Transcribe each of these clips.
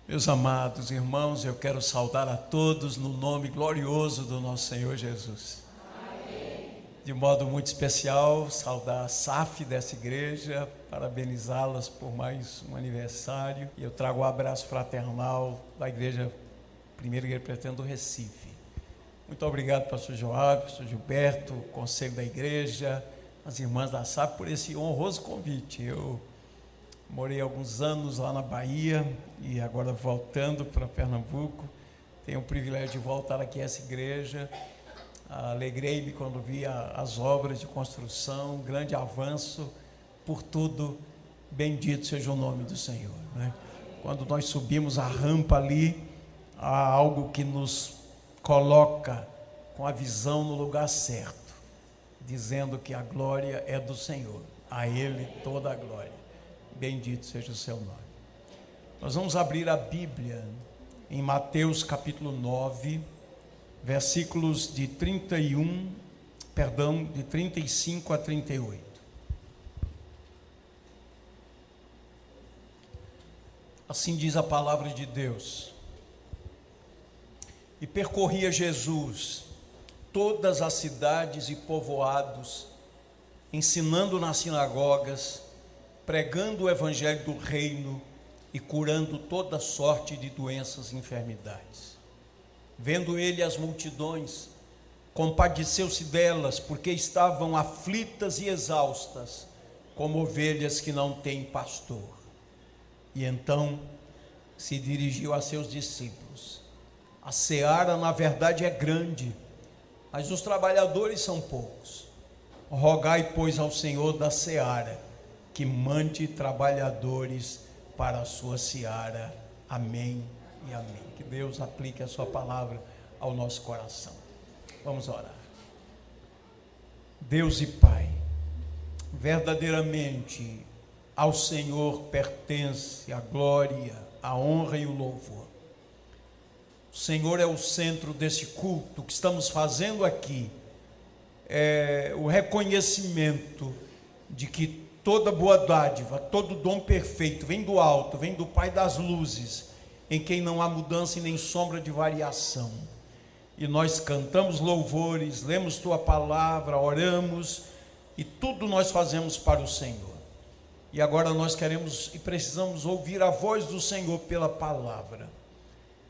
Meus amados irmãos, eu quero saudar a todos no nome glorioso do nosso Senhor Jesus. Amém. De modo muito especial, saudar a SAF dessa igreja, parabenizá-las por mais um aniversário. E eu trago o abraço fraternal da igreja, primeira igreja presbiteriana do Recife. Muito obrigado, pastor Joab, pastor Gilberto, conselho da igreja, as irmãs da SAF, por esse honroso convite. Eu morei alguns anos lá na Bahia e agora voltando para Pernambuco, tenho o privilégio de voltar aqui a essa igreja. Alegrei-me quando vi as obras de construção, grande avanço, por tudo, bendito seja o nome do Senhor, né? Quando nós subimos a rampa ali, há algo que nos coloca com a visão no lugar certo, dizendo que a glória é do Senhor, a Ele toda a glória. Bendito seja o seu nome. Nós vamos abrir a Bíblia em Mateus capítulo 9, versículos de 35 a 38. Assim diz a palavra de Deus. E percorria Jesus todas as cidades e povoados, ensinando nas sinagogas, pregando o evangelho do reino e curando toda sorte de doenças e enfermidades. Vendo ele as multidões, compadeceu-se delas, porque estavam aflitas e exaustas, como ovelhas que não têm pastor. E então se dirigiu a seus discípulos: a seara, na verdade, é grande, mas os trabalhadores são poucos. Rogai, pois, ao Senhor da seara que mande trabalhadores para a sua seara. Amém e amém. Que Deus aplique a sua palavra ao nosso coração. Vamos orar. Deus e Pai, verdadeiramente ao Senhor pertence a glória, a honra e o louvor. O Senhor é o centro desse culto que estamos fazendo aqui. É o reconhecimento de que toda boa dádiva, todo dom perfeito vem do alto, vem do Pai das luzes, em quem não há mudança e nem sombra de variação. E nós cantamos louvores, lemos Tua palavra, oramos, e tudo nós fazemos para o Senhor. E agora nós queremos e precisamos ouvir a voz do Senhor pela palavra.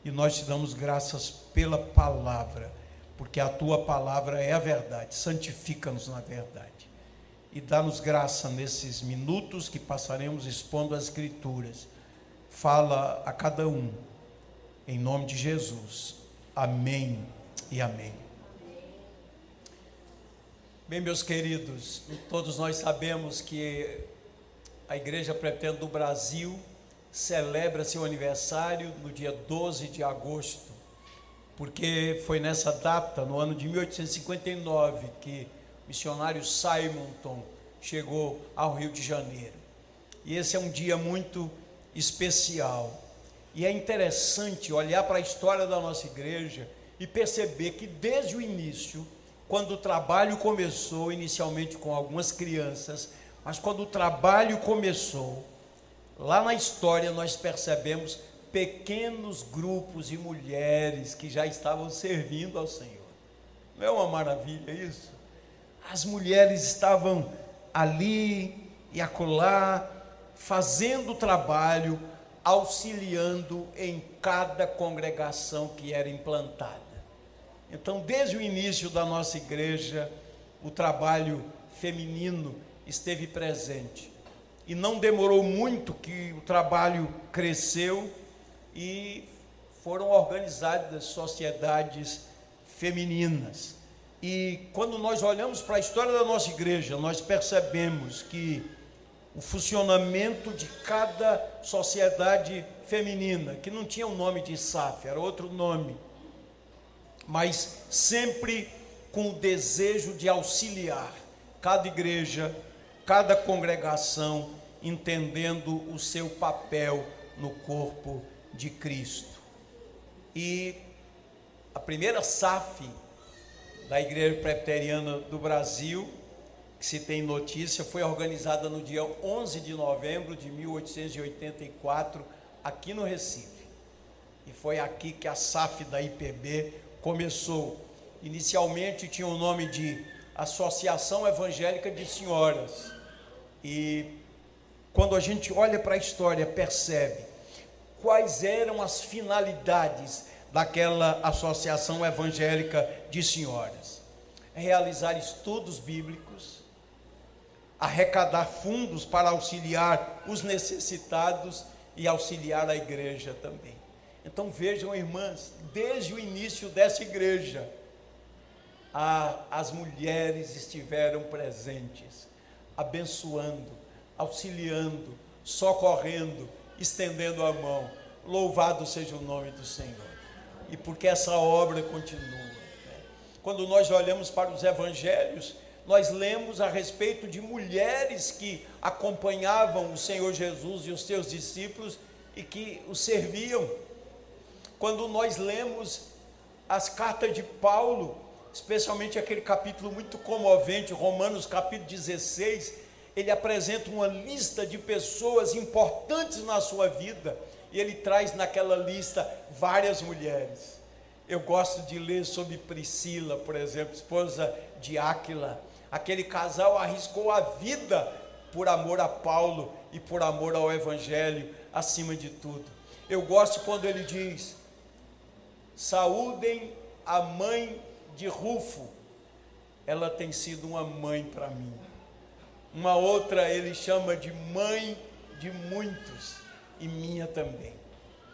E nós te damos graças pela palavra, porque a Tua palavra é a verdade. Santifica-nos na verdade. E dá-nos graça nesses minutos que passaremos expondo as Escrituras. Fala a cada um, em nome de Jesus. Amém e amém. Bem, meus queridos, todos nós sabemos que a Igreja Presbiteriana do Brasil celebra seu aniversário no dia 12 de agosto, porque foi nessa data, no ano de 1859, que o missionário Simonton chegou ao Rio de Janeiro. E esse é um dia muito especial. E é interessante olhar para a história da nossa igreja e perceber que desde o início, quando o trabalho começou, inicialmente com algumas crianças, mas quando o trabalho começou, lá na história nós percebemos pequenos grupos de mulheres que já estavam servindo ao Senhor. Não é uma maravilha isso? As mulheres estavam ali e acolá, fazendo o trabalho, auxiliando em cada congregação que era implantada. Então, desde o início da nossa igreja, o trabalho feminino esteve presente. E não demorou muito que o trabalho cresceu e foram organizadas sociedades femininas. E quando nós olhamos para a história da nossa igreja, nós percebemos que o funcionamento de cada sociedade feminina, que não tinha o nome de SAF, era outro nome, mas sempre com o desejo de auxiliar cada igreja, cada congregação, entendendo o seu papel no corpo de Cristo. E a primeira SAF da Igreja Presbiteriana do Brasil, que se tem notícia, foi organizada no dia 11 de novembro de 1884, aqui no Recife. E foi aqui que a SAF da IPB começou. Inicialmente tinha o nome de Associação Evangélica de Senhoras. E quando a gente olha para a história, percebe quais eram as finalidades daquela Associação Evangélica de Senhoras. Realizar estudos bíblicos, arrecadar fundos para auxiliar os necessitados e auxiliar a igreja também. Então vejam, irmãs, desde o início dessa igreja, as mulheres estiveram presentes, abençoando, auxiliando, socorrendo, estendendo a mão. Louvado seja o nome do Senhor. E porque essa obra continua, né? Quando nós olhamos para os evangelhos, nós lemos a respeito de mulheres que acompanhavam o Senhor Jesus e os seus discípulos e que o serviam. Quando nós lemos as cartas de Paulo, especialmente aquele capítulo muito comovente, Romanos capítulo 16, ele apresenta uma lista de pessoas importantes na sua vida, e ele traz naquela lista várias mulheres. Eu gosto de ler sobre Priscila, por exemplo, esposa de Áquila. Aquele casal arriscou a vida por amor a Paulo e por amor ao Evangelho, acima de tudo. Eu gosto quando ele diz: saúdem a mãe de Rufo, ela tem sido uma mãe para mim. Uma outra ele chama de mãe de muitos, e minha também.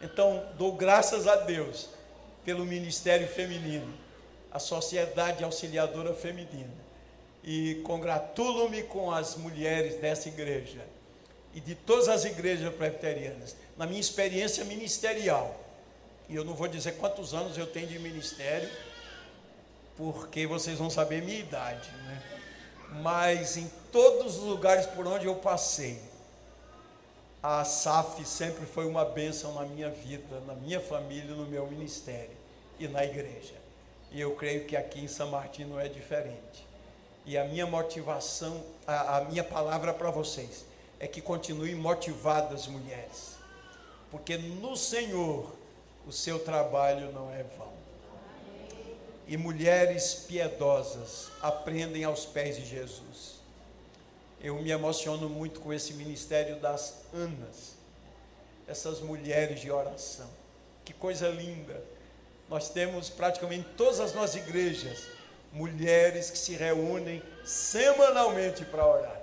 Então, dou graças a Deus pelo ministério feminino, a Sociedade Auxiliadora Feminina, e congratulo-me com as mulheres dessa igreja e de todas as igrejas presbiterianas. Na minha experiência ministerial, e eu não vou dizer quantos anos eu tenho de ministério, porque vocês vão saber minha idade, né? Mas em todos os lugares por onde eu passei, a SAF sempre foi uma bênção na minha vida, na minha família, no meu ministério e na igreja. E eu creio que aqui em São Martinho não é diferente. E a minha motivação, a minha palavra para vocês é que continuem motivadas, mulheres, porque no Senhor o seu trabalho não é vão. E mulheres piedosas aprendem aos pés de Jesus. Eu me emociono muito com esse ministério das Anas, essas mulheres de oração. Que coisa linda! Nós temos praticamente em todas as nossas igrejas mulheres que se reúnem semanalmente para orar.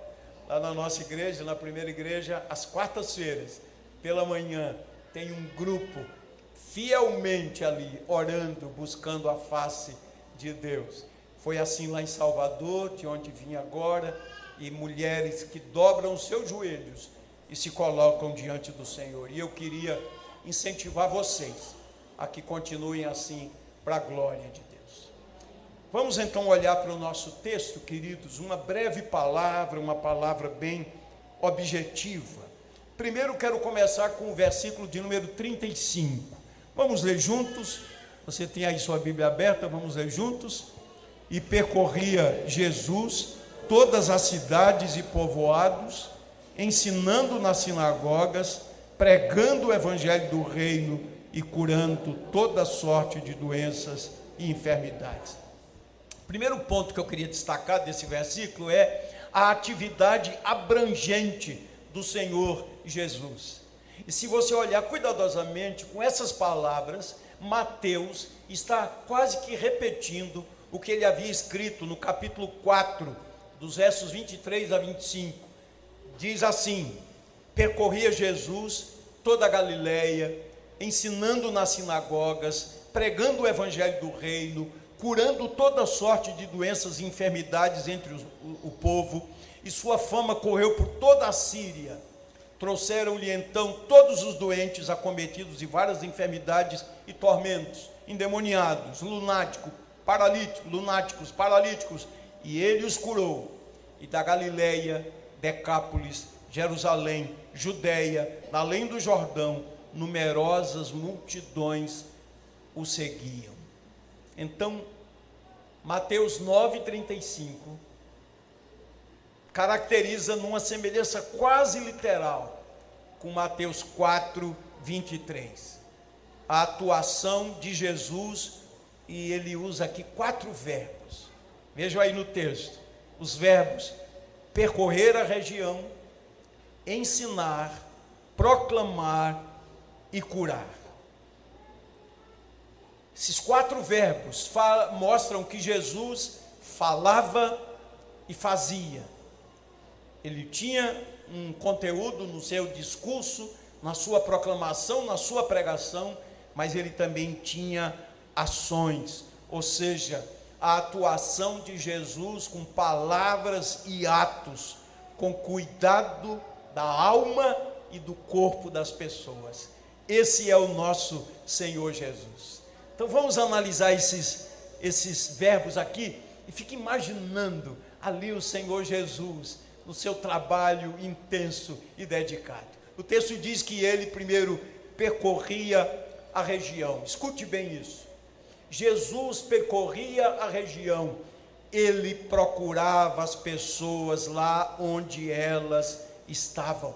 Lá na nossa igreja, na primeira igreja, às quartas-feiras, pela manhã, tem um grupo fielmente ali, orando, buscando a face de Deus. Foi assim lá em Salvador, de onde vim agora, e mulheres que dobram os seus joelhos e se colocam diante do Senhor. E eu queria incentivar vocês a que continuem assim, para a glória de Deus. Vamos então olhar para o nosso texto, queridos, uma breve palavra, uma palavra bem objetiva. Primeiro quero começar com o versículo de número 35. Vamos ler juntos? Você tem aí sua Bíblia aberta, vamos ler juntos? E percorria Jesus todas as cidades e povoados, ensinando nas sinagogas, pregando o evangelho do reino e curando toda sorte de doenças e enfermidades. O primeiro ponto que eu queria destacar desse versículo é a atividade abrangente do Senhor Jesus. E se você olhar cuidadosamente com essas palavras, Mateus está quase que repetindo o que ele havia escrito no capítulo 4, dos versos 23 a 25. Diz assim: percorria Jesus toda a Galileia, ensinando nas sinagogas, pregando o evangelho do reino, curando toda sorte de doenças e enfermidades entre o povo, e sua fama correu por toda a Síria. Trouxeram-lhe então todos os doentes acometidos de várias enfermidades e tormentos, endemoniados, lunáticos, paralíticos, e ele os curou. E da Galileia, Decápolis, Jerusalém, Judeia, além do Jordão, numerosas multidões o seguiam. Então, Mateus 9:35 caracteriza numa semelhança quase literal com Mateus 4:23. a atuação de Jesus, e ele usa aqui 4 verbos. Vejam aí no texto, os verbos: percorrer a região, ensinar, proclamar e curar. Esses 4 verbos mostram que Jesus falava e fazia. Ele tinha um conteúdo no seu discurso, na sua proclamação, na sua pregação, mas ele também tinha ações, ou seja, a atuação de Jesus com palavras e atos, com cuidado da alma e do corpo das pessoas. Esse é o nosso Senhor Jesus. Então vamos analisar esses verbos aqui, e fique imaginando ali o Senhor Jesus no seu trabalho intenso e dedicado. O texto diz que ele primeiro percorria a região. Escute bem isso. Jesus percorria a região, ele procurava as pessoas lá onde elas estavam.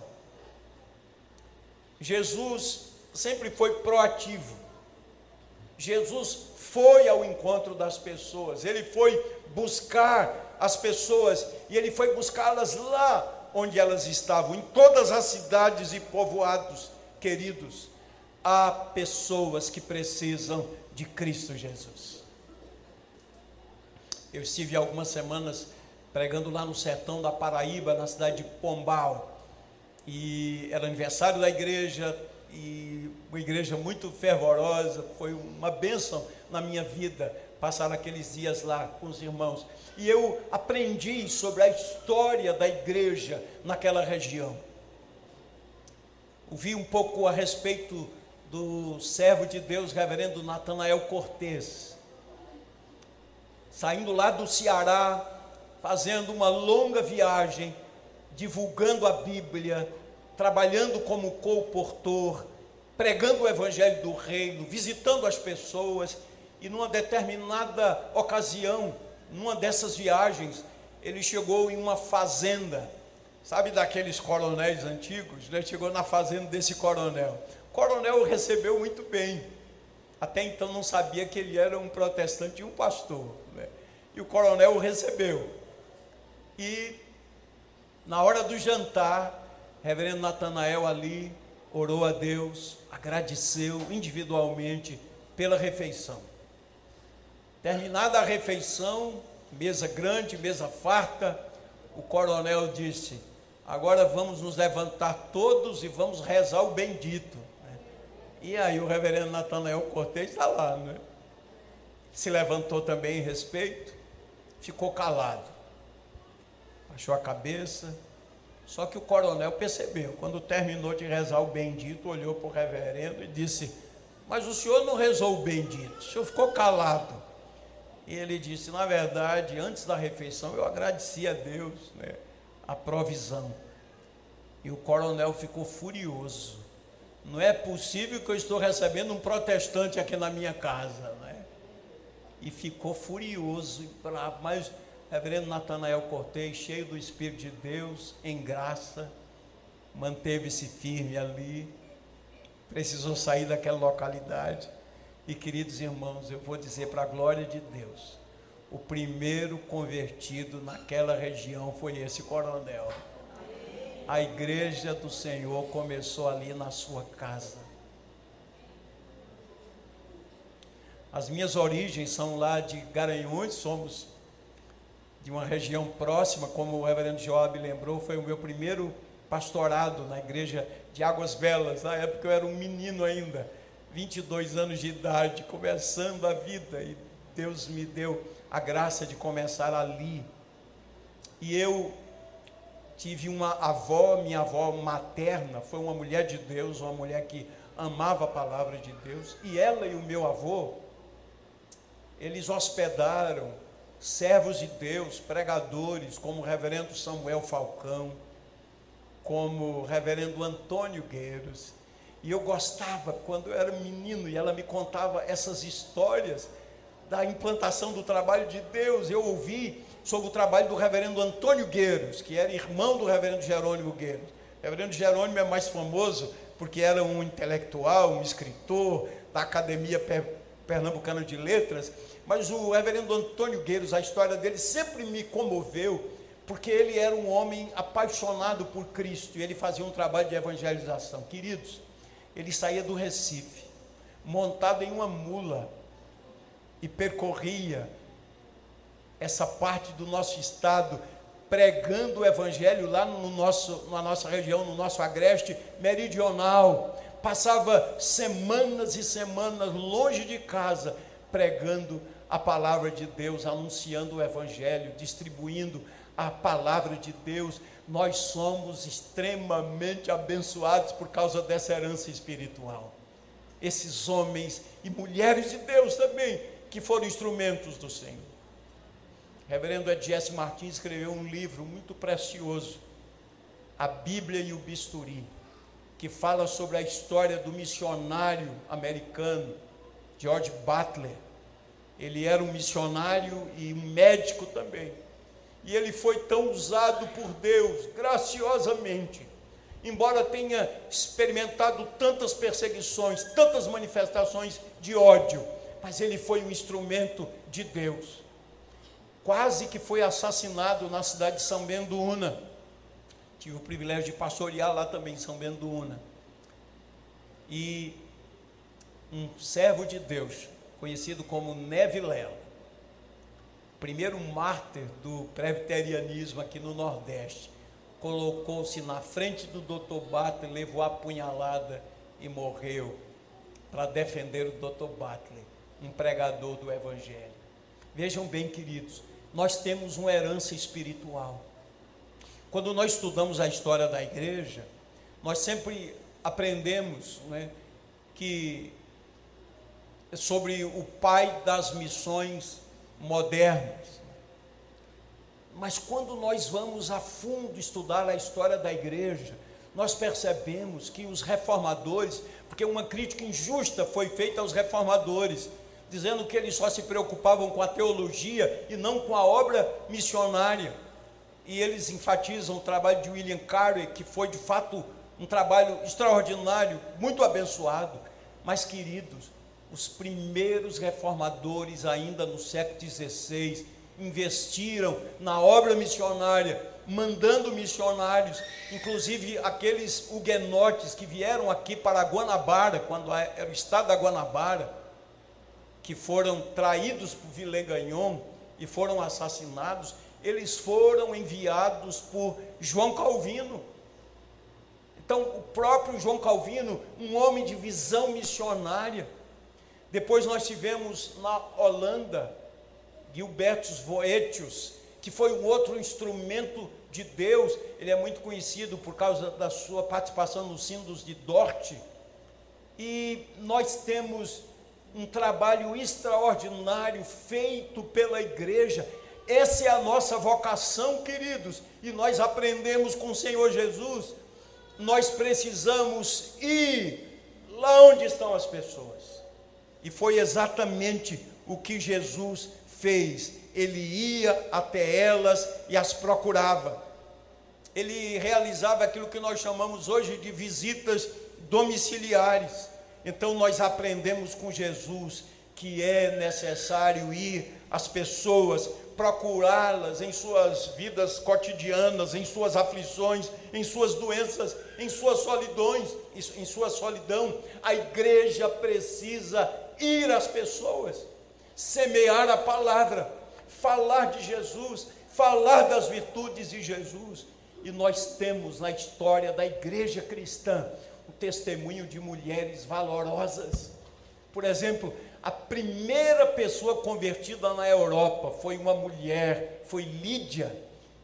Jesus sempre foi proativo. Jesus foi ao encontro das pessoas, ele foi buscar as pessoas, e ele foi buscá-las lá onde elas estavam, em todas as cidades e povoados. Queridos, há pessoas que precisam de Cristo Jesus. Eu estive há algumas semanas pregando lá no sertão da Paraíba, na cidade de Pombal, e era aniversário da igreja, e uma igreja muito fervorosa. Foi uma bênção na minha vida passar aqueles dias lá com os irmãos, e eu aprendi sobre a história da igreja naquela região. Ouvi um pouco a respeito do servo de Deus, reverendo Natanael Cortez, saindo lá do Ceará, fazendo uma longa viagem, divulgando a Bíblia, trabalhando como colportor, pregando o evangelho do reino, visitando as pessoas. E numa determinada ocasião, numa dessas viagens, ele chegou em uma fazenda, sabe daqueles coronéis antigos, né? Chegou na fazenda desse coronel. O coronel o recebeu muito bem. Até então não sabia que ele era um protestante e um pastor, né? E o coronel o recebeu. E na hora do jantar, reverendo Natanael ali orou a Deus, agradeceu individualmente pela refeição. Terminada a refeição, mesa grande, mesa farta, o coronel disse: agora vamos nos levantar todos e vamos rezar o bendito. E aí o reverendo Natanael Cortez está lá, né? Se levantou também em respeito, ficou calado, baixou a cabeça. Só que o coronel percebeu, quando terminou de rezar o bendito, olhou para o reverendo e disse: mas o senhor não rezou o bendito, o senhor ficou calado. E ele disse: na verdade, antes da refeição eu agradeci a Deus, né, a provisão. E o coronel ficou furioso. Não é possível que eu estou recebendo um protestante aqui na minha casa, né? E ficou furioso e bravo. Mas o reverendo Natanael Cortez, cheio do Espírito de Deus, em graça, manteve-se firme ali, precisou sair daquela localidade. E queridos irmãos, eu vou dizer para a glória de Deus, o primeiro convertido naquela região foi esse coronel. A igreja do Senhor começou ali na sua casa. As minhas origens são lá de Garanhuns, somos de uma região próxima, como o reverendo Joab lembrou. Foi o meu primeiro pastorado na igreja de Águas Belas. Na época eu era um menino ainda, 22 anos de idade, começando a vida, e Deus me deu a graça de começar ali. E eu tive uma avó, minha avó materna, foi uma mulher de Deus, uma mulher que amava a palavra de Deus, e ela e o meu avô, eles hospedaram servos de Deus, pregadores, como o reverendo Samuel Falcão, como o reverendo Antônio Gueiros. E eu gostava, quando eu era menino, e ela me contava essas histórias da implantação do trabalho de Deus. Eu ouvi sobre o trabalho do reverendo Antônio Gueiros, que era irmão do reverendo Jerônimo Gueiros. O reverendo Jerônimo é mais famoso porque era um intelectual, um escritor da Academia Pernambucana de Letras, mas o reverendo Antônio Gueiros, a história dele sempre me comoveu, porque ele era um homem apaixonado por Cristo, e ele fazia um trabalho de evangelização. Queridos, ele saía do Recife, montado em uma mula, e percorria essa parte do nosso estado, pregando o evangelho lá na nossa região, no nosso agreste meridional. Passava semanas e semanas longe de casa, pregando a palavra de Deus, anunciando o evangelho, distribuindo a palavra de Deus. Nós somos extremamente abençoados por causa dessa herança espiritual. Esses homens e mulheres de Deus também, que foram instrumentos do Senhor. O reverendo E.S. Martins escreveu um livro muito precioso, A Bíblia e o Bisturi, que fala sobre a história do missionário americano, George Butler. Ele era um missionário e um médico também. E ele foi tão usado por Deus, graciosamente, embora tenha experimentado tantas perseguições, tantas manifestações de ódio, mas ele foi um instrumento de Deus. Quase que foi assassinado na cidade de São Bento do Una. Tive o privilégio de pastorear lá também, em São Bento do Una. E um servo de Deus, conhecido como Nevilela, primeiro mártir do presbiterianismo aqui no Nordeste, colocou-se na frente do Dr. Butler, levou a punhalada e morreu para defender o Dr. Butler, um pregador do Evangelho. Vejam bem, queridos, nós temos uma herança espiritual. Quando nós estudamos a história da igreja, nós sempre aprendemos, né, que sobre o pai das missões modernas. Mas quando nós vamos a fundo estudar a história da igreja, nós percebemos que os reformadores, porque uma crítica injusta foi feita aos reformadores, dizendo que eles só se preocupavam com a teologia e não com a obra missionária. E eles enfatizam o trabalho de William Carey, que foi de fato um trabalho extraordinário, muito abençoado. Mas, queridos, os primeiros reformadores, ainda no século XVI, investiram na obra missionária, mandando missionários, inclusive aqueles huguenotes que vieram aqui para Guanabara, quando era o estado da Guanabara, que foram traídos por Villegagnon e foram assassinados. Eles foram enviados por João Calvino. Então, o próprio João Calvino, um homem de visão missionária. Depois nós tivemos na Holanda, Gilbertus Voetius, que foi um outro instrumento de Deus. Ele é muito conhecido por causa da sua participação nos sínodos de Dort. E nós temos um trabalho extraordinário feito pela igreja. Essa é a nossa vocação, queridos, e nós aprendemos com o Senhor Jesus. Nós precisamos ir lá onde estão as pessoas, e foi exatamente o que Jesus fez. Ele ia até elas e as procurava. Ele realizava aquilo que nós chamamos hoje de visitas domiciliares. Então nós aprendemos com Jesus que é necessário ir às pessoas, procurá-las em suas vidas cotidianas, em suas aflições, em suas doenças, em suas solidões, em sua solidão. A igreja precisa ir às pessoas, semear a palavra, falar de Jesus, falar das virtudes de Jesus. E nós temos na história da igreja cristã o testemunho de mulheres valorosas. Por exemplo, a primeira pessoa convertida na Europa foi uma mulher, foi Lídia,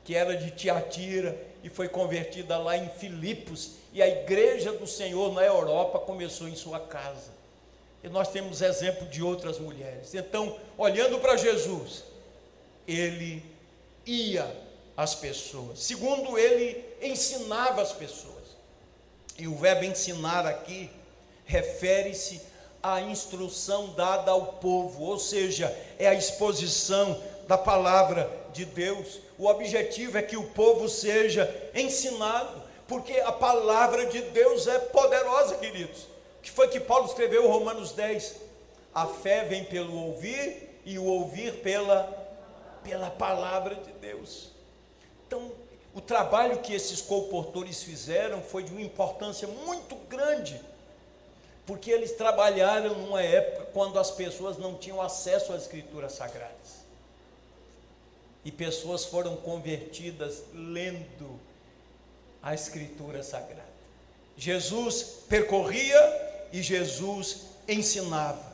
que era de Tiatira e foi convertida lá em Filipos, e a igreja do Senhor na Europa começou em sua casa. E nós temos exemplo de outras mulheres. Então, olhando para Jesus, ele ia às pessoas. Segundo, ele ensinava as pessoas. E o verbo ensinar aqui refere-se à instrução dada ao povo, ou seja, é a exposição da palavra de Deus. O objetivo é que o povo seja ensinado, porque a palavra de Deus é poderosa, queridos. O que foi que Paulo escreveu em Romanos 10? A fé vem pelo ouvir, e o ouvir pela palavra de Deus. Então, o trabalho que esses comportores fizeram foi de uma importância muito grande, porque eles trabalharam numa época quando as pessoas não tinham acesso às escrituras sagradas, e pessoas foram convertidas lendo a escritura sagrada. Jesus percorria e Jesus ensinava.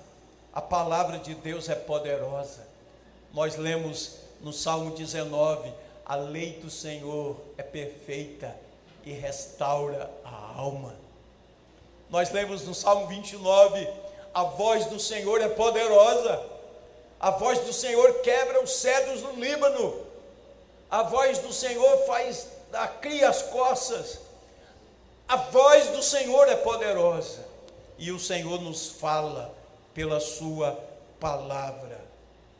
A palavra de Deus é poderosa. Nós lemos no Salmo 19, a lei do Senhor é perfeita e restaura a alma. Nós lemos no Salmo 29, a voz do Senhor é poderosa, a voz do Senhor quebra os cedros no Líbano, a voz do Senhor cria as coças, a voz do Senhor é poderosa, e o Senhor nos fala pela sua palavra.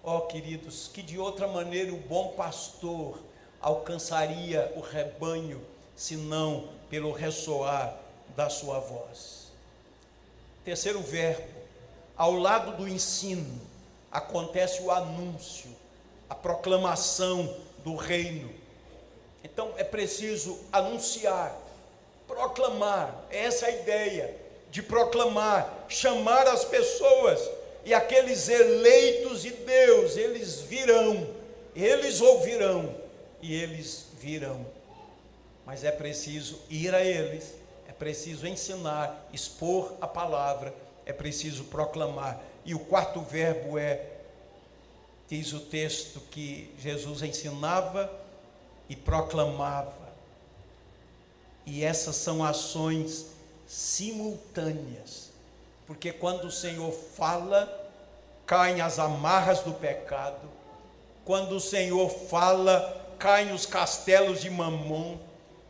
Ó, queridos, que de outra maneira o bom pastor alcançaria o rebanho, senão pelo ressoar da sua voz. Terceiro verbo, ao lado do ensino, acontece o anúncio, a proclamação do reino. Então é preciso anunciar, proclamar, essa é a ideia, de proclamar, chamar as pessoas, e aqueles eleitos de Deus, eles virão, eles ouvirão, e eles virão. Mas é preciso ir a eles, é preciso ensinar, expor a palavra, é preciso proclamar. E o quarto verbo diz o texto, que Jesus ensinava e proclamava. E essas são ações simultâneas, porque quando o Senhor fala, caem as amarras do pecado. Quando o Senhor fala, caem os castelos de Mamon.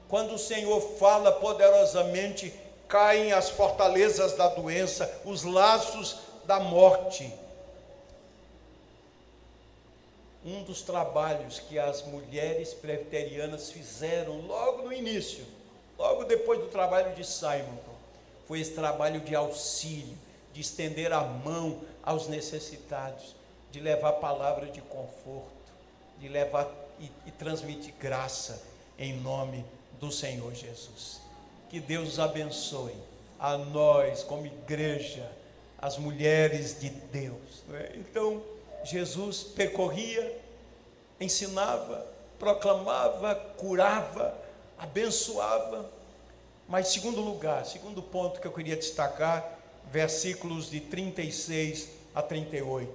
Quando o Senhor fala poderosamente, caem as fortalezas da doença, os laços da morte. Um dos trabalhos que as mulheres presbiterianas fizeram logo no início, logo depois do trabalho de Simon, foi esse trabalho de auxílio, de estender a mão aos necessitados, de levar palavra de conforto, de levar e transmitir graça em nome do Senhor Jesus. Que Deus os abençoe, a nós como igreja, as mulheres de Deus, não é? Então, Jesus percorria, ensinava, proclamava, curava, abençoava. Mas segundo ponto que eu queria destacar, versículos de 36 a 38.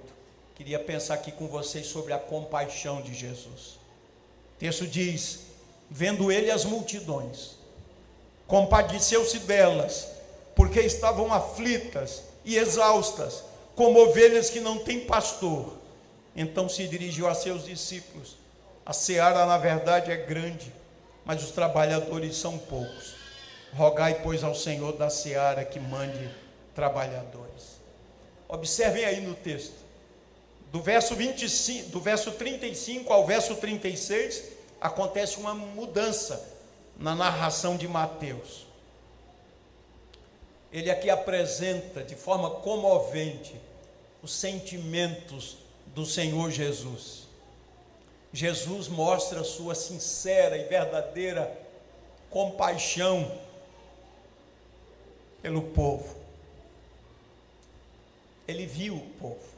Queria pensar aqui com vocês sobre a compaixão de Jesus. O texto diz: vendo ele as multidões, compadeceu-se delas, porque estavam aflitas e exaustas, como ovelhas que não têm pastor. Então se dirigiu a seus discípulos: a seara na verdade é grande, mas os trabalhadores são poucos. Rogai, pois, ao Senhor da seara que mande trabalhadores. Observem aí no texto, do verso 35 ao verso 36, acontece uma mudança na narração de Mateus. Ele aqui apresenta de forma comovente os sentimentos do Senhor Jesus. Jesus mostra sua sincera e verdadeira compaixão pelo povo. Ele viu o povo.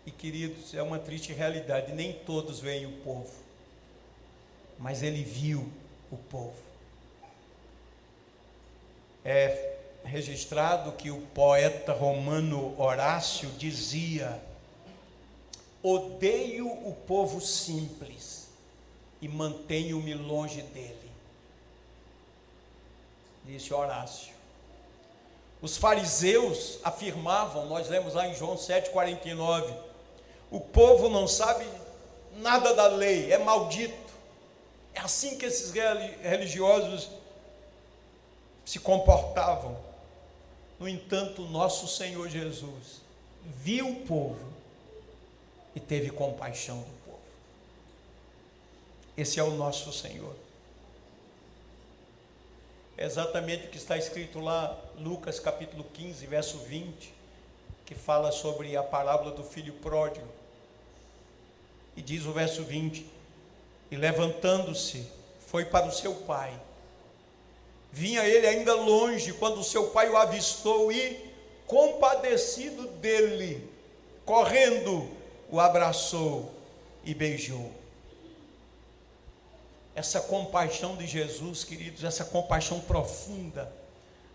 E, queridos, é uma triste realidade, nem todos veem o povo, mas ele viu o povo. É registrado que o poeta romano Horácio dizia: odeio o povo simples e mantenho-me longe dele. Disse Horácio. Os fariseus afirmavam, nós lemos lá em João 7,49, o povo não sabe nada da lei, é maldito. É assim que esses religiosos se comportavam. No entanto, nosso Senhor Jesus viu o povo e teve compaixão do povo. Esse é o nosso Senhor. É exatamente o que está escrito lá, Lucas capítulo 15, verso 20, que fala sobre a parábola do filho pródigo. E diz o verso 20: e levantando-se, foi para o seu pai. Vinha ele ainda longe, quando o seu pai o avistou e, compadecido dele, correndo, o abraçou e beijou. Essa compaixão de Jesus, queridos, essa compaixão profunda,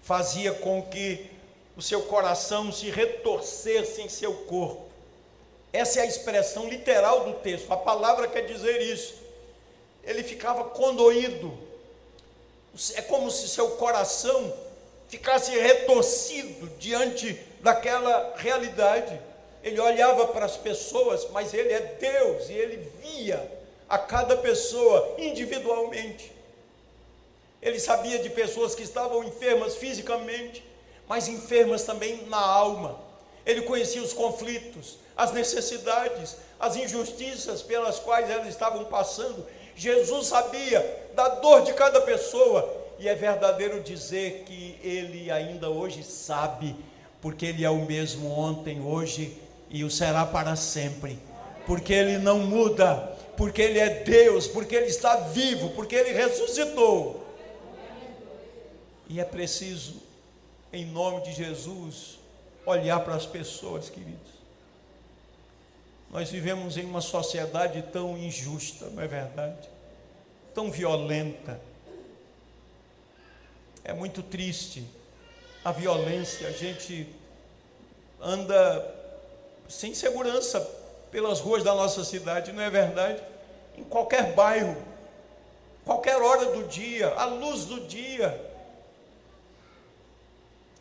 fazia com que o seu coração se retorcesse em seu corpo. Essa é a expressão literal do texto, a palavra quer dizer isso. Ele ficava condoído, é como se seu coração ficasse retorcido diante daquela realidade. Ele olhava para as pessoas, mas ele é Deus, e ele via a cada pessoa individualmente. Ele sabia de pessoas que estavam enfermas fisicamente, mas enfermas também na alma. Ele conhecia os conflitos, as necessidades, as injustiças pelas quais elas estavam passando. Jesus sabia da dor de cada pessoa, e é verdadeiro dizer que ele ainda hoje sabe, porque ele é o mesmo ontem, hoje e o será para sempre, porque ele não muda, porque ele é Deus, porque ele está vivo, porque ele ressuscitou. E é preciso, em nome de Jesus, olhar para as pessoas, queridos. Nós vivemos em uma sociedade tão injusta, não é verdade? Tão violenta. É muito triste a violência. A gente anda sem segurança pelas ruas da nossa cidade, não é verdade? Em qualquer bairro, qualquer hora do dia, à luz do dia.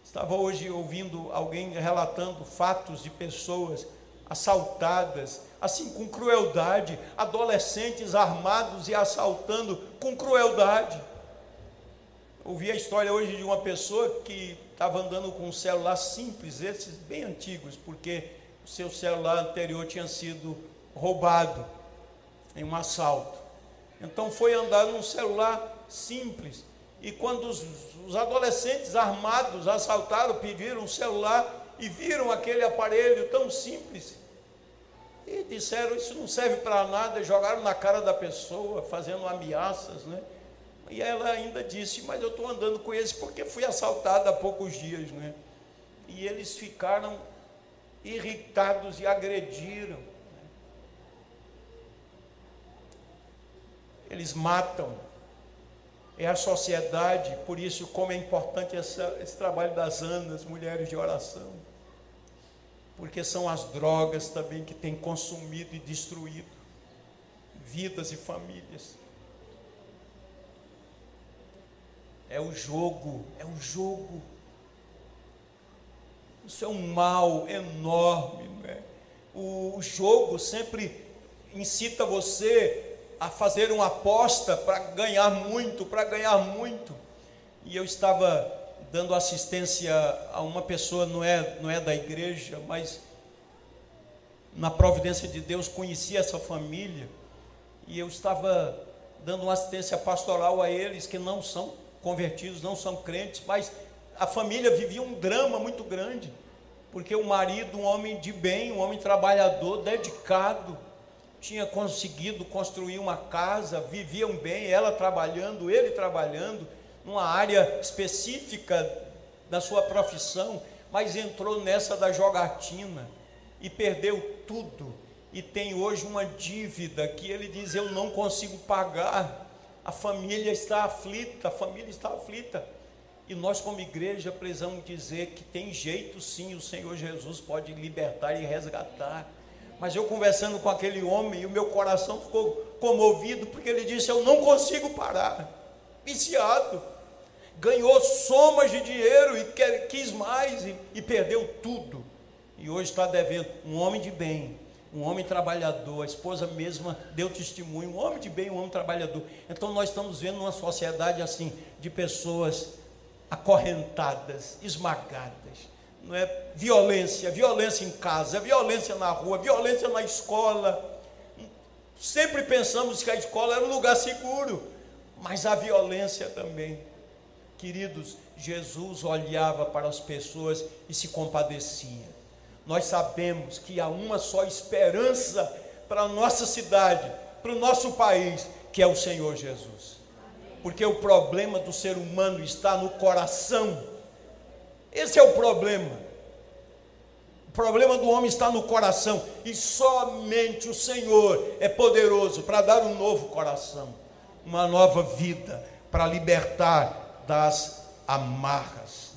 Estava hoje ouvindo alguém relatando fatos de pessoas assaltadas, assim com crueldade, adolescentes armados e assaltando com crueldade. Ouvi a história hoje de uma pessoa que estava andando com um celular simples, esses bem antigos, porque o seu celular anterior tinha sido roubado em um assalto. Então foi andar num celular simples, e quando os adolescentes armados assaltaram, pediram um celular e viram aquele aparelho tão simples, e disseram: isso não serve para nada, jogaram na cara da pessoa, fazendo ameaças, né? E ela ainda disse: mas eu estou andando com esse porque fui assaltada há poucos dias, né? E eles ficaram irritados e agrediram. Eles matam. É a sociedade. Por isso, como é importante esse trabalho das Anas, mulheres de oração, porque são as drogas também que têm consumido e destruído vidas e famílias. É o jogo, isso é um mal enorme, né? O jogo sempre incita você a fazer uma aposta para ganhar muito, E eu estava dando assistência a uma pessoa, não é da igreja, mas na providência de Deus conheci essa família, e eu estava dando uma assistência pastoral a eles que não são convertidos, não são crentes, mas a família vivia um drama muito grande, porque o marido, um homem de bem, um homem trabalhador, dedicado, tinha conseguido construir uma casa, viviam bem, ela trabalhando, ele trabalhando, numa área específica da sua profissão, mas entrou nessa da jogatina e perdeu tudo, e tem hoje uma dívida que ele diz: eu não consigo pagar. A família está aflita, e nós como igreja precisamos dizer que tem jeito sim, o Senhor Jesus pode libertar e resgatar. Mas eu conversando com aquele homem, e o meu coração ficou comovido, porque ele disse: eu não consigo parar, viciado, ganhou somas de dinheiro e quis mais, e perdeu tudo, e hoje está devendo. Um homem de bem, um homem trabalhador, a esposa mesma deu testemunho, um homem de bem, um homem trabalhador. Então nós estamos vendo uma sociedade assim, de pessoas acorrentadas, esmagadas, não é? Violência em casa, violência na rua, violência na escola. Sempre pensamos que a escola era um lugar seguro, mas há violência também. Queridos, Jesus olhava para as pessoas e se compadecia. Nós sabemos que há uma só esperança para a nossa cidade, para o nosso país, que é o Senhor Jesus. Porque o problema do ser humano está no coração. Esse é o problema. O problema do homem está no coração. E somente o Senhor é poderoso para dar um novo coração, uma nova vida, para libertar das amarras.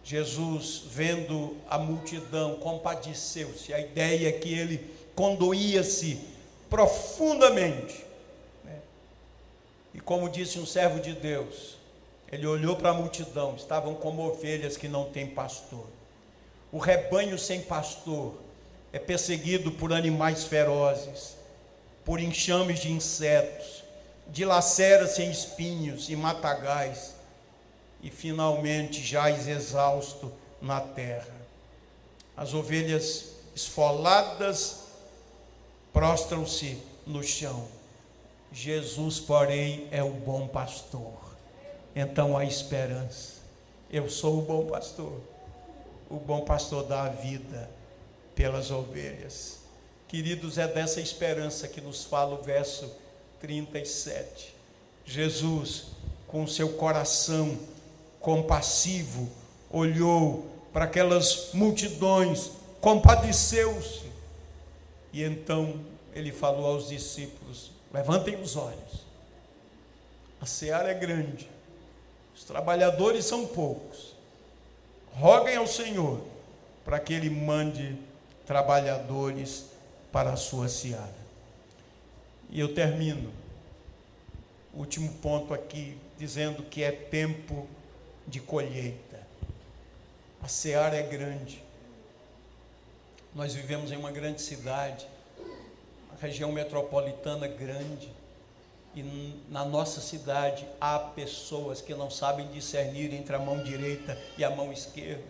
Jesus, vendo a multidão, compadeceu-se. A ideia é que ele condoía-se profundamente. E como disse um servo de Deus, ele olhou para a multidão, estavam como ovelhas que não têm pastor. O rebanho sem pastor é perseguido por animais ferozes, por enxames de insetos, dilacera-se em espinhos e matagais, e finalmente jaz exausto na terra. As ovelhas esfoladas prostram-se no chão. Jesus, porém, é o bom pastor. Então há esperança. Eu sou o bom pastor. O bom pastor dá a vida pelas ovelhas. Queridos, é dessa esperança que nos fala o verso 37. Jesus, com seu coração compassivo, olhou para aquelas multidões, compadeceu-se, e então ele falou aos discípulos: levantem os olhos, a seara é grande, os trabalhadores são poucos, roguem ao Senhor para que ele mande trabalhadores para a sua seara. E eu termino o último ponto aqui, dizendo que é tempo de colheita. A seara é grande. Nós vivemos em uma grande cidade, uma região metropolitana grande, e na nossa cidade há pessoas que não sabem discernir entre a mão direita e a mão esquerda.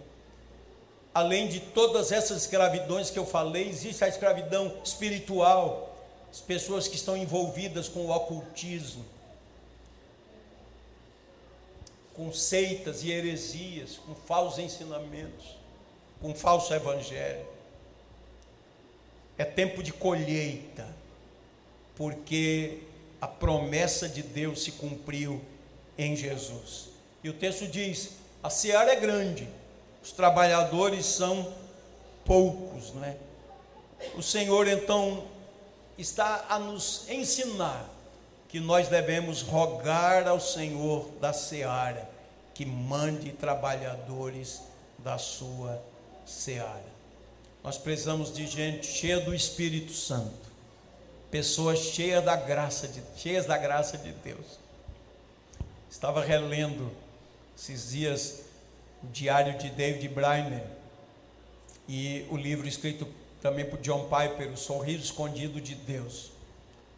Além de todas essas escravidões que eu falei, existe a escravidão espiritual, as pessoas que estão envolvidas com o ocultismo, com seitas e heresias, com falsos ensinamentos, com falso evangelho. É tempo de colheita, porque a promessa de Deus se cumpriu em Jesus. E o texto diz: a seara é grande, os trabalhadores são poucos, não é? O Senhor então está a nos ensinar que nós devemos rogar ao Senhor da seara que mande trabalhadores da sua seara. Nós precisamos de gente cheia do Espírito Santo, pessoas cheias da graça de Deus. Estava relendo esses dias o diário de David Brainerd e o livro escrito também por John Piper, O Sorriso Escondido de Deus.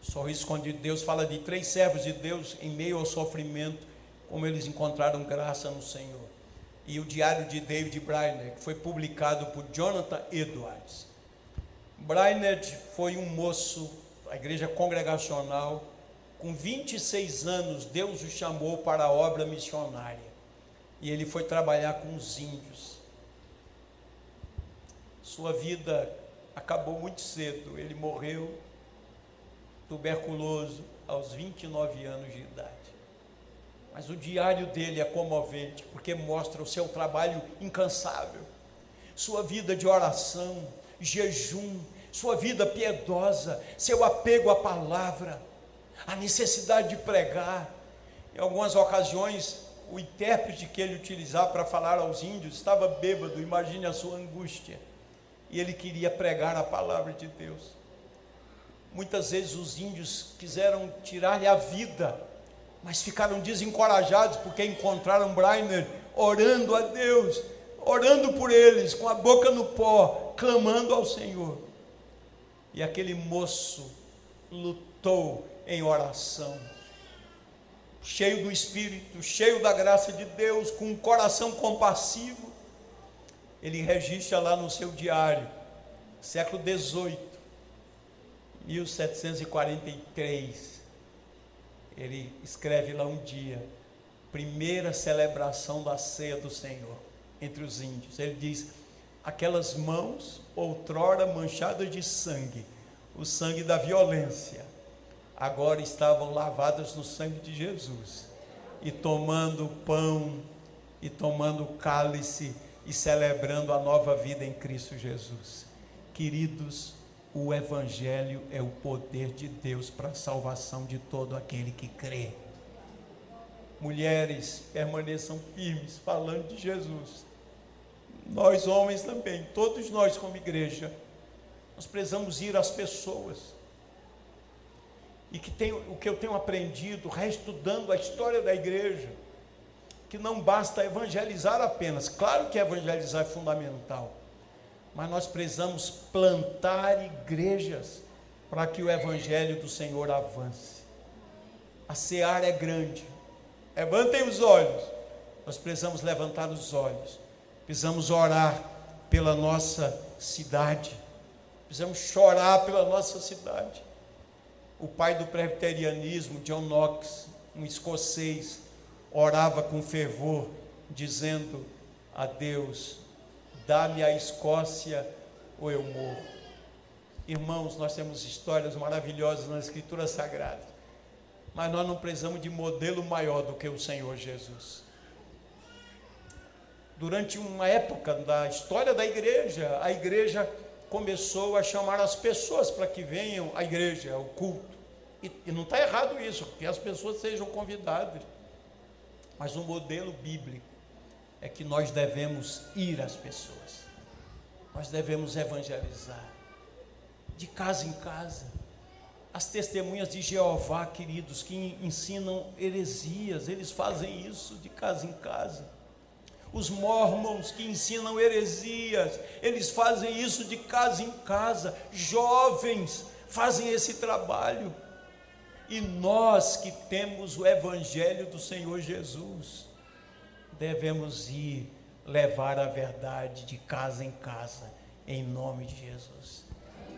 O Sorriso Escondido de Deus fala de 3 servos de Deus em meio ao sofrimento, como eles encontraram graça no Senhor. E o diário de David Brainerd, que foi publicado por Jonathan Edwards. Brainerd foi um moço da igreja congregacional. Com 26 anos, Deus o chamou para a obra missionária. E ele foi trabalhar com os índios. Sua vida acabou muito cedo. Ele morreu tuberculoso aos 29 anos de idade. Mas o diário dele é comovente, porque mostra o seu trabalho incansável, sua vida de oração, jejum, sua vida piedosa, seu apego à palavra, a necessidade de pregar. Em algumas ocasiões, o intérprete que ele utilizava para falar aos índios estava bêbado, imagine a sua angústia, e ele queria pregar a palavra de Deus. Muitas vezes os índios quiseram tirar-lhe a vida, mas ficaram desencorajados porque encontraram Brainerd orando a Deus, orando por eles, com a boca no pó, clamando ao Senhor. E aquele moço lutou em oração, cheio do Espírito, cheio da graça de Deus, com um coração compassivo. Ele registra lá no seu diário, século 18, 1743, ele escreve lá um dia: primeira celebração da ceia do Senhor entre os índios. Ele diz: aquelas mãos outrora manchadas de sangue, o sangue da violência, agora estavam lavadas no sangue de Jesus, e tomando pão, e tomando o cálice, e celebrando a nova vida em Cristo Jesus. Queridos, o Evangelho é o poder de Deus para a salvação de todo aquele que crê. Mulheres, permaneçam firmes, falando de Jesus. Nós homens também, todos nós como igreja, nós precisamos ir às pessoas. E o que eu tenho aprendido, reestudando a história da igreja, que não basta evangelizar apenas. Claro que evangelizar é fundamental, mas nós precisamos plantar igrejas para que o evangelho do Senhor avance. A seara é grande. Levantem os olhos. Nós precisamos levantar os olhos. Precisamos orar pela nossa cidade. Precisamos chorar pela nossa cidade. O pai do presbiterianismo, John Knox, um escocês, orava com fervor, dizendo a Deus: dá-me a Escócia ou eu morro. Irmãos, nós temos histórias maravilhosas na Escritura Sagrada, mas nós não precisamos de modelo maior do que o Senhor Jesus. Durante uma época da história da igreja, a igreja começou a chamar as pessoas para que venham à igreja, ao culto. E não está errado isso, que as pessoas sejam convidadas. Mas o modelo bíblico é que nós devemos ir às pessoas. Nós devemos evangelizar, de casa em casa. As testemunhas de Jeová, queridos, que ensinam heresias, eles fazem isso de casa em casa. Os mormons que ensinam heresias, eles fazem isso de casa em casa. Jovens fazem esse trabalho. E nós que temos o evangelho do Senhor Jesus, devemos ir levar a verdade de casa em casa, em nome de Jesus.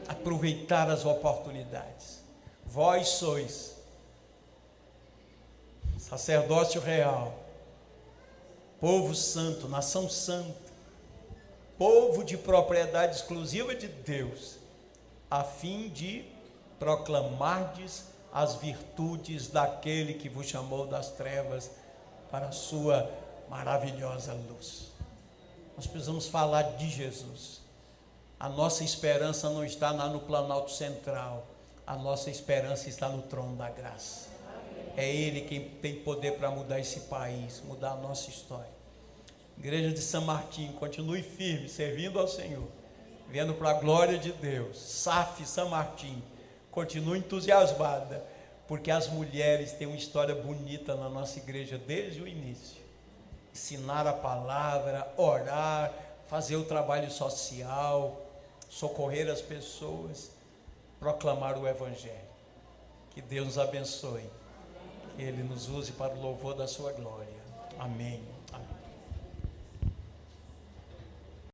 Aproveitar as oportunidades. Vós sois sacerdócio real, povo santo, nação santa, povo de propriedade exclusiva de Deus, a fim de proclamardes as virtudes daquele que vos chamou das trevas para a sua maravilhosa luz. Nós precisamos falar de Jesus. A nossa esperança não está no Planalto Central, a nossa esperança está no trono da graça. É Ele quem tem poder para mudar esse país, mudar a nossa história. Igreja de São Martim, continue firme, servindo ao Senhor, vendo para a glória de Deus. SAF São Martim, continue entusiasmada, porque as mulheres têm uma história bonita na nossa igreja desde o início. Ensinar a palavra, orar, fazer o trabalho social, socorrer as pessoas, proclamar o Evangelho. Que Deus nos abençoe, que Ele nos use para o louvor da sua glória. Amém.